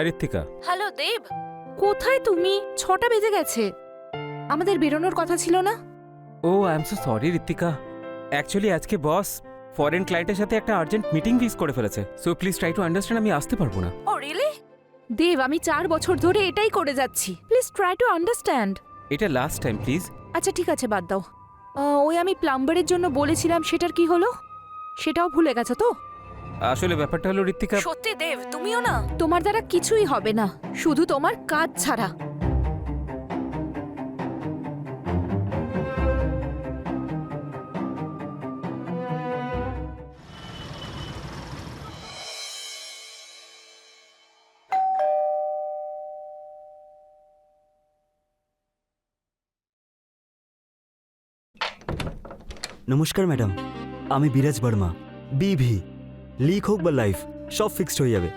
হ্যাঁ ঋত্বিকা। হ্যালো দেব, কোথায় তুমি? 6টা বেজে গেছে, আমাদের বেরোনোর কথা ছিল না? Oh I am so sorry Ritwika, actually আজকে বস ফরেন ক্লায়েন্টের সাথে একটা আর্জেন্ট মিটিং ফিক্স করে ফেলেছে, so please try to understand, আমি আসতে পারবো না। ও রিয়েলি? দেব, আমি 4 বছর ধরে এটাই করে যাচ্ছি, প্লিজ ট্রাই টু আন্ডারস্ট্যান্ড। এটা লাস্ট টাইম প্লিজ। আচ্ছা ঠিক আছে, বাদ দাও। ওই আমি প্লাম্বারের জন্য বলেছিলাম, সেটার কি হলো? সেটাও ভুলে গেছো তো? আসলে ব্যাপারটা হলো ঋত্বিকা, সত্যি দেব, তুমিও না? তোমার দ্বারা কিছুই হবে না, শুধু তোমার কাজ ছাড়া। নমস্কার ম্যাডাম, আমি বিরাজ বর্মা। বিভি লিক হোক বা লাইফ, সব ফিক্সড হয়ে যাবে।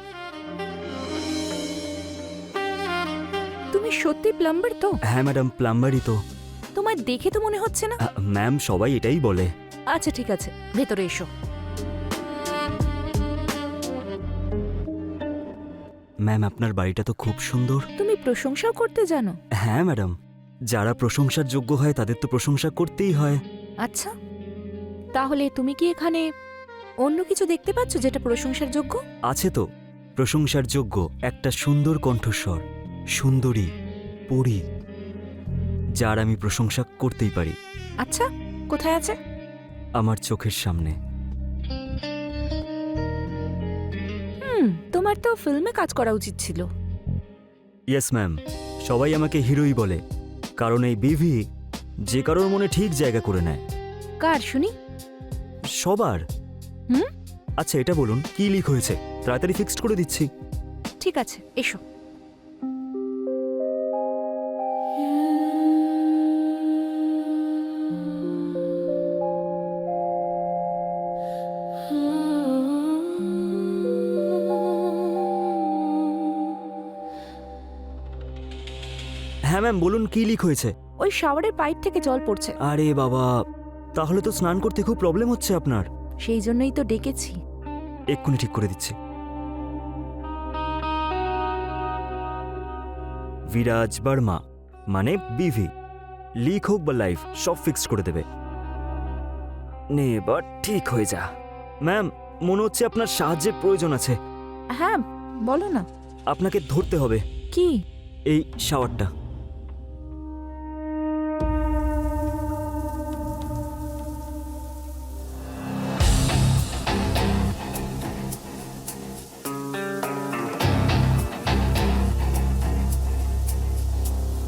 তুমি সত্যি প্লাম্বার তো? হ্যাঁ ম্যাডাম, প্লাম্বারই তো। তোমায় দেখে তো মনে হচ্ছে না। ম্যাম, সবাই এটাই বলে। আচ্ছা ঠিক আছে, ভেতরে এসো। ম্যাম, আপনার বাড়িটা তো খুব সুন্দর। তুমি প্রশংসাও করতে জানো? হ্যাঁ ম্যাডাম, যারা প্রশংসার যোগ্য হয় তাদের তো প্রশংসা করতেই হয়। আচ্ছা, তাহলে তুমি কি এখানে অন্য কিছু দেখতে পাচ্ছ যেটা প্রশংসার যোগ্য? আছে তো, প্রশংসার যোগ্য একটা সুন্দর কণ্ঠস্বর, সুন্দরী, পরী, যার আমি প্রশংসা করতেই পারি। আচ্ছা, কোথায় আছে? আমার চোখের সামনে। তোমার তো ফিল্মে কাজ করা উচিত ছিল। ইয়েস ম্যাম, সবাই আমাকে হিরোই বলে, কারণ এই বিভি যে কারোর মনে ঠিক জায়গা করে নেয়। কার শুনি? সবার। হুম? আচ্ছা এটা বলুন, কি লিক হয়েছে? তাড়াতাড়ি ফিক্সড করে দিচ্ছি। ঠিক আছে, এসো। হ্যাঁ ম্যাম, বলুন কি লিক হয়েছে? ওই শাওয়ারের পাইপ থেকে জল পড়ছে। আরে বাবা, তাহলে তো স্নান করতে খুব প্রবলেম হচ্ছে আপনার। সেই জন্যই তো ডেকেছি। এক্ষুনি ঠিক করে দিচ্ছি। বিরাজ বর্মা মানে বিভি, লিক হোক বা লাইফ, সব ফিক্সড করে দেবে। নে এবার ঠিক হয়ে যা। ম্যাম, মনে হচ্ছে আপনার সাহায্যের প্রয়োজন আছে। হ্যাঁ, বলো না। আপনাকে ধরতে হবে কি? এই শাওয়ারটা।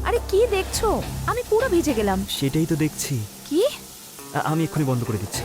আরে কি দেখছো? আমি পুরো ভিজে গেলাম। সেটাই তো দেখছি। কি? আমি এক্ষুনি বন্ধ করে দিচ্ছি।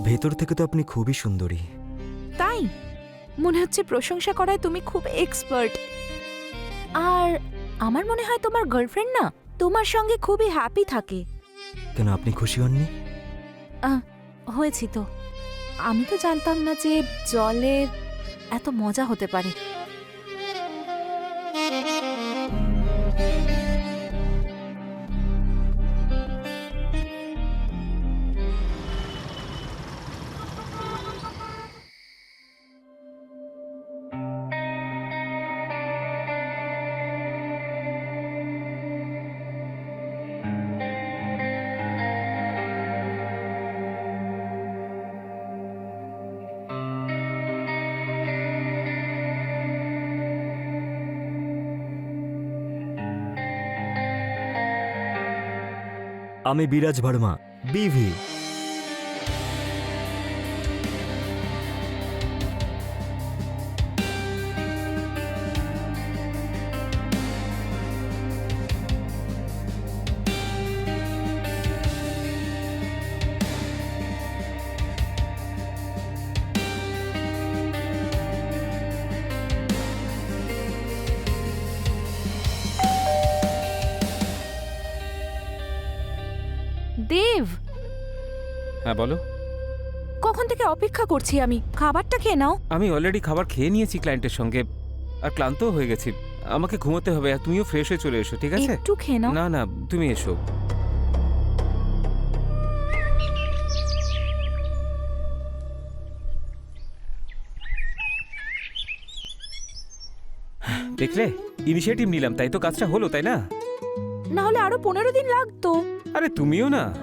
ভেতর থেকে তো আপনি খুবই সুন্দরী। তাই মনে হচ্ছে প্রশংসা করায় তুমি খুব এক্সপার্ট। আর আমার মনে হয় তোমার গার্লফ্রেন্ড না তোমার সঙ্গে খুবই হ্যাপি থাকে। কেন, আপনি খুশি হননি? হয়েছি তো। আমি তো জানতাম না যে জলের এত মজা হতে পারে। আমি বিরাজ ভার্মা, বিভি। দেব, হ্যাঁ বলো। কখন থেকে অপেক্ষা করছি আমি, খাবারটা খেয়ে নাও। আমি অলরেডি খাবার খেয়ে নিয়েছি ক্লায়েন্টের সঙ্গে, আর ক্লান্তও হয়ে গেছি। আমাকে ঘুমোতে হবে, আর তুমিও ফ্রেশ হয়ে চলে এসো, ঠিক আছে? একটু খেয়ে নাও। না না, তুমি এসো। দেখলে, ইনিশিয়েটিভ নিলাম, তাই তো কাজটা হলো, তাই না? না হলে আরো 15 দিন লাগতো। আরে তুমিও না।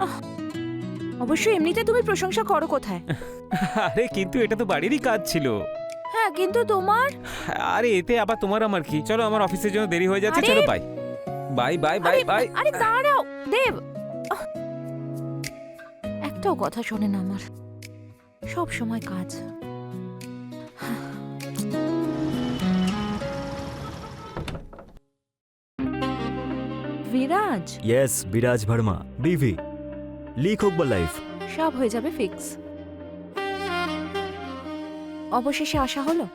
অবশ্য এমনিতে তুমি প্রশংসা করো কোথায়। আরে কিন্তু এটা তো বাড়িরই কাজ ছিল। হ্যাঁ, কিন্তু তোমার। আরে এতে আবার তোমার আমার কি? চলো, আমার অফিসের জন্য দেরি হয়ে যাচ্ছে। আরে- চলো, bye bye bye bye bye. আরে দাঁড়াও দেব, একটাও কথা শোনে না আমার, সব সময় কাজ। বিরাজ, ইয়েস, বিরাজ ভার্মা, বিভি। লিক হোক বা লাইফ, সব হয়ে যাবে ফিক্স। অবশেষে আসা হলো।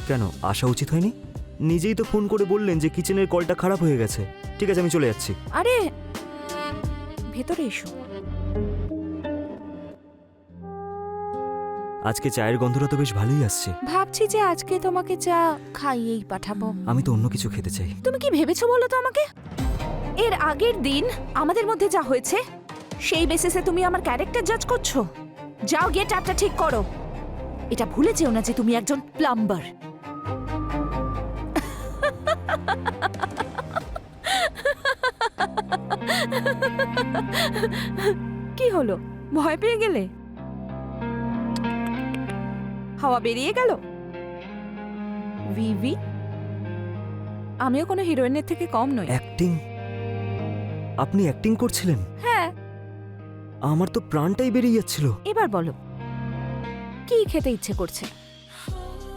কেন আসা উচিত হয়নি? নিজেই তো ফোন করে বললেন যে কিচেনের কলটা খারাপ হয়ে গেছে। ঠিক আছে, আমি চলে যাচ্ছি। আরে ভেতরে এসো। আজকে চায়ের গন্ধটা তো বেশ ভালোই আসছে। ভাবছি যে আজকে তোমাকে চা খাইয়েই পাঠাবো। আমি তো অন্য কিছু খেতে চাই। তুমি কি ভেবেছো বলো তো আমাকে? এর আগের দিন আমাদের মধ্যে যা হয়েছে সেই বেসিসে তুমি আমার ক্যারেক্টার জাজ করছো? যাও গিয়ে ট্যাপটা ঠিক করো। এটা ভুলে যেও না যে তুমি একজন প্লাম্বার। কি হলো, ভয় পেয়ে গেলে? হাওয়া বেরিয়ে গেল? ভিভি, আমিও কোনো হিরোইনের থেকে কম নই। অ্যাক্টিং? আপনি অ্যাক্টিং করছিলেন? হ্যাঁ, আমার তো প্রাণটাই বেরিয়ে যাচ্ছিল। এবার বলো কি খেতে ইচ্ছে করছে?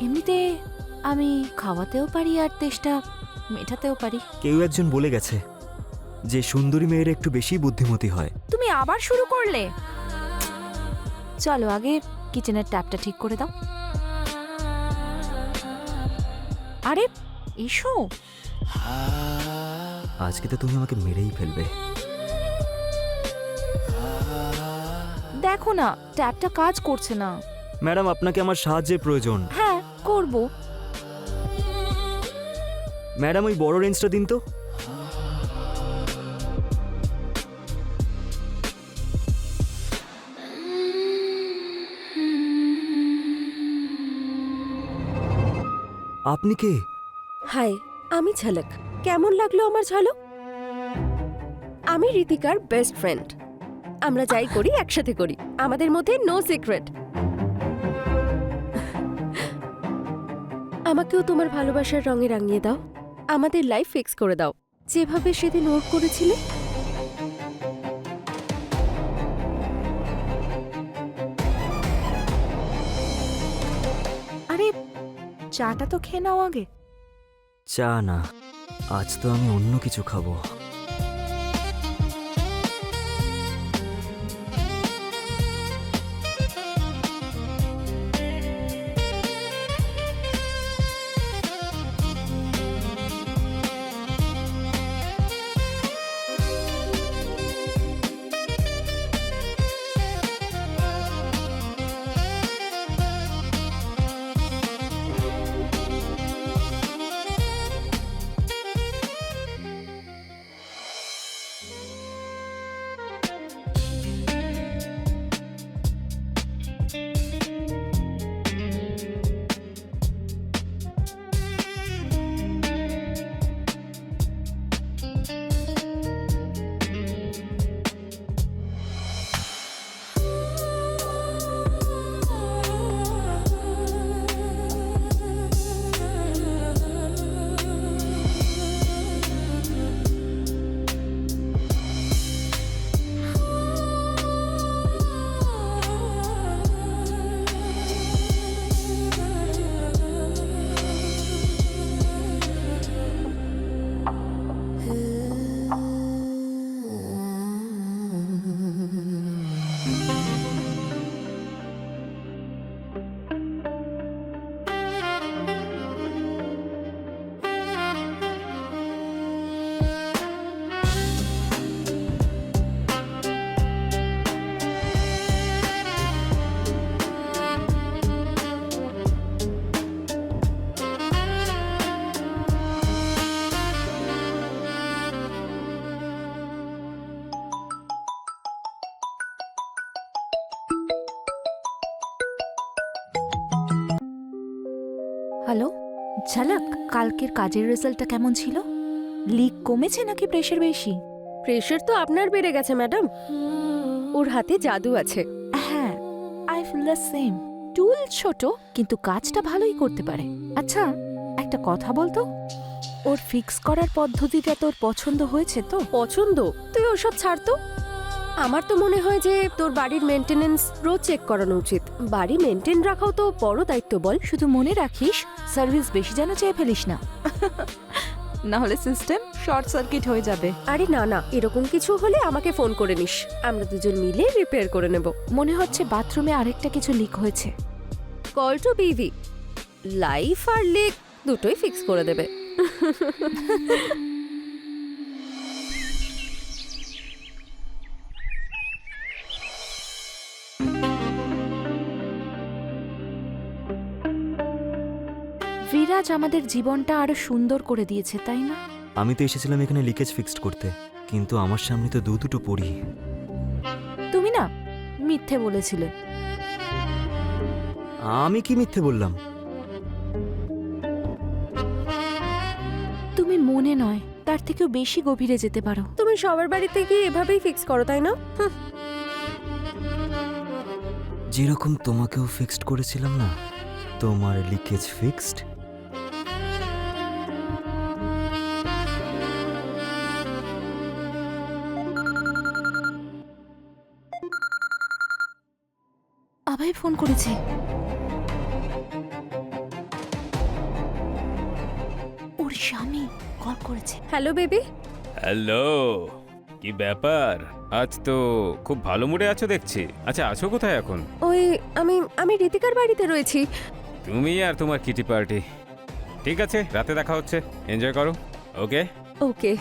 এমনিতে আমি খাওয়াতেও পারি আর তেষ্টা মেটাতেও পারি। কেউ একজন বলে গেছে যে সুন্দরী মেয়ের একটু বেশি বুদ্ধিমতী হয়। তুমি আবার শুরু করলে। চলো আগে কিচেনের ট্যাপটা ঠিক করে দাও। আরে এসো। আজকে তো তুমি আমাকে মেরেই ফেলবে। দেখো না, ট্যাপটা কাজ করছে না। ম্যাডাম, আপনাকে আমার সাহায্যের প্রয়োজন। হ্যাঁ, করব। ম্যাডাম, ওই বড় রেঞ্জটা দিন তো। আপনি কে? হাই, আমি ঝলক। কেমন লাগলো আমার ঝলক? আমি ঋতিকার বেস্ট ফ্রেন্ড। আমরা যাই করি একসাথে করি, আমাদের মধ্যে নো সিক্রেট। আমাকেও তোমার ভালোবাসার রঙে রাঙিয়ে দাও, আমাদের লাইফ ফিক্স করে দাও, যেভাবে সেদিন ওর করেছিলে। আরে চাটা তো খেয়ে নাও আগে। চা না, আজ তো আমি অন্য কিছু খাবো। হ্যালো ঝলক, কালকের কাজের রেজাল্টটা কেমন ছিল? লিক কমেছে নাকি প্রেশার বেশি? প্রেশার তো আপনার বেড়ে গেছে ম্যাডাম। ওর হাতে জাদু আছে। হ্যাঁ, আই ফিল দ্য সেম। টুল ছোট কিন্তু কাজটা ভালোই করতে পারে। আচ্ছা, একটা কথা বলতো, ওর ফিক্স করার পদ্ধতিটা তোর পছন্দ হয়েছে তো? পছন্দ? তুই ওসব ছাড় তো। আমার তো মনে হয় যে তোর বাড়ির মেনটেনেন্স রোজ চেক করানো উচিত। বাড়ি মেনটেন রাখাও তো বড় দায়িত্ব, বল। শুধু মনে রাখিস, সার্ভিস বেশি যেন চেয়ে ফেলিস না, না হলে সিস্টেম শর্ট সার্কিট হয়ে যাবে। আরে না না, এরকম কিছু হলে আমাকে ফোন করে নিস, আমরা দুজন মিলে রিপেয়ার করে নেব। মনে হচ্ছে বাথরুমে আরেকটা কিছু লিক হয়েছে। কল টু বিভি, লাইফ আর লিক দুটোই ফিক্স করে দেবে। বিরাজ আমাদের জীবনটা আরো সুন্দর করে দিয়েছে, তাই না? আমি তো এসেছিলাম এখানে লিকেজ ফিক্সড করতে, কিন্তু আমার সামনে তো দুটো পড়ি। তুমি না মিথ্যে বলেছিলে। আমি কি মিথ্যে বললাম? তুমি মনে নয়, তার থেকেও বেশি গভীরে যেতে পারো। তুমি সবার বাড়িতে গিয়ে এভাবেই ফিক্স করো, তাই না? যেরকম তোমাকেও ফিক্সড করেছিলাম না, তোমার লিকেজ ফিক্সড। আভাই ফোন করেছে। ওর স্বামী কল করেছে। Hello baby. হ্যালো, কি ব্যাপার? আজ তো খুব ভালো মুডে আছো দেখছি। আচ্ছা, আছো কোথায় এখন? ওই আমি ঋতিকার বাড়িতে রয়েছি। তুমি আর তোমার কিটি পার্টি। ঠিক আছে, রাতে দেখা হচ্ছে, এনজয় করো। ওকে। ওকে।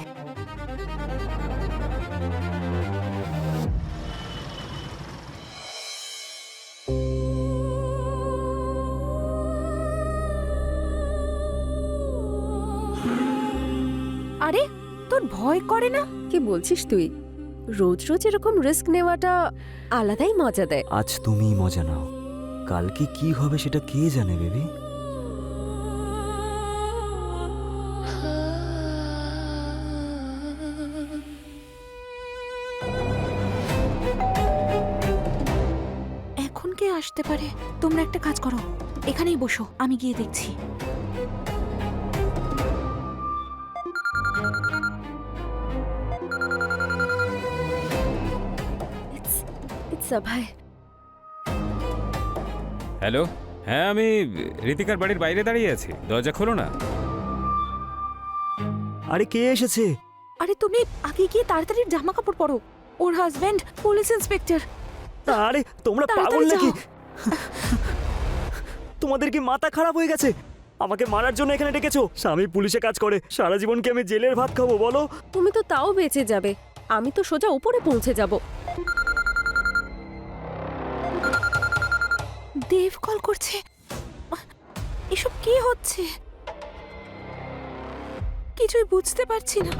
আরে, তোর ভয় করে না? কি বলছিস তুই? রোজ রোজ এরকম রিস্ক নেওয়াটা আলাদাই মজা দেয়। আজ তুমিই মজা নাও, কালকে কি হবে সেটা কে জানে বেবি। এখন কে আসতে পারে? তোমরা একটা কাজ করো, এখানেই বসো, আমি গিয়ে দেখছি। ইটস ভাই। হ্যালো, হ্যাঁ আমি ঋতিকার বাড়ির বাইরে দাঁড়িয়ে আছি, দরজা খোলো না। আরে কে এসেছে? আরে তুমি আগে গিয়ে তাড়াতাড়ি জামা কাপড় পরো, ওর হাজবেন্ড পুলিশ ইন্সপেক্টর। আরে তোমরা পাগল তাড়াতাড়ি নাকি? যাও। তোমাদের কি মাথা খারাপ হয়ে গেছে? আমাকে মারার জন্য এখানে ডেকেছো? স্বামী পুলিশে কাজ করে, সারা জীবন কি আমি জেলের ভাত খাবো বলো? তুমি তো তাও বেঁচে যাবে, আমি তো সোজা উপরে পৌঁছে যাব। দেব কল করছে। এসব কি হচ্ছে? কিছুই বুঝতে পারছি না।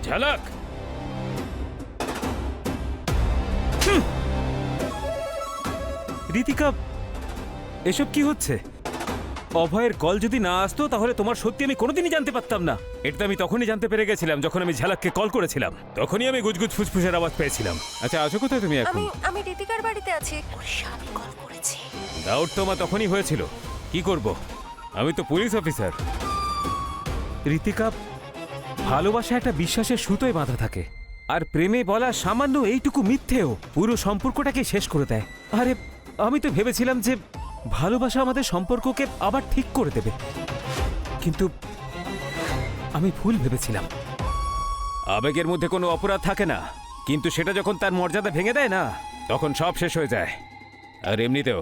ঝলক, ঋতিকা, এসব কি হচ্ছে? অভয়ের কল যদি না আসতো তাহলে তোমার সত্যি আমি কোনোদিনই জানতে পারতাম না। এটা আমি তখনই জানতে পেরে গেছিলাম যখন আমি ঝালাককে কল করেছিলাম, তখনই আমি গুজগুজ ফুসফুসের আওয়াজ পেয়েছিলাম। আচ্ছা, আছো কোথায় তুমি এখন? আমি ঋতিকার বাড়িতে আছি। ওর স্বামী কল করেছে। ডাউট তো আমার তখনই হয়েছিল, কি করব, আমি তো পুলিশ অফিসার। ঋতিকা, ভালোবাসা একটা বিশ্বাসের সুতোয় বাঁধা থাকে, আর প্রেমে বলা সামান্য এইটুকু মিথ্যেও পুরো সম্পর্কটাকে শেষ করে দেয়। আরে আমি তো ভেবেছিলাম যে ভালোবাসা আমাদের সম্পর্ককে আবার ঠিক করে দেবে, কিন্তু আমি ভুল ভেবেছিলাম। আবেগের মধ্যে কোনো অপরাধ থাকে না, কিন্তু সেটা যখন তার মর্যাদা ভেঙে দেয় না, তখন সব শেষ হয়ে যায়। আর এমনিতেও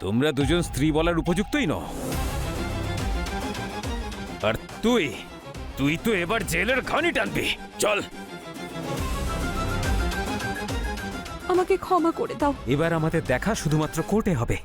তোমরা দুজন স্ত্রী বলার উপযুক্তই নও। আর তুই তো এবার জেলের ঘানি টানবি। চল, আমাকে ক্ষমা করে দাও। এবার আমাদের দেখা শুধুমাত্র কোর্টে হবে।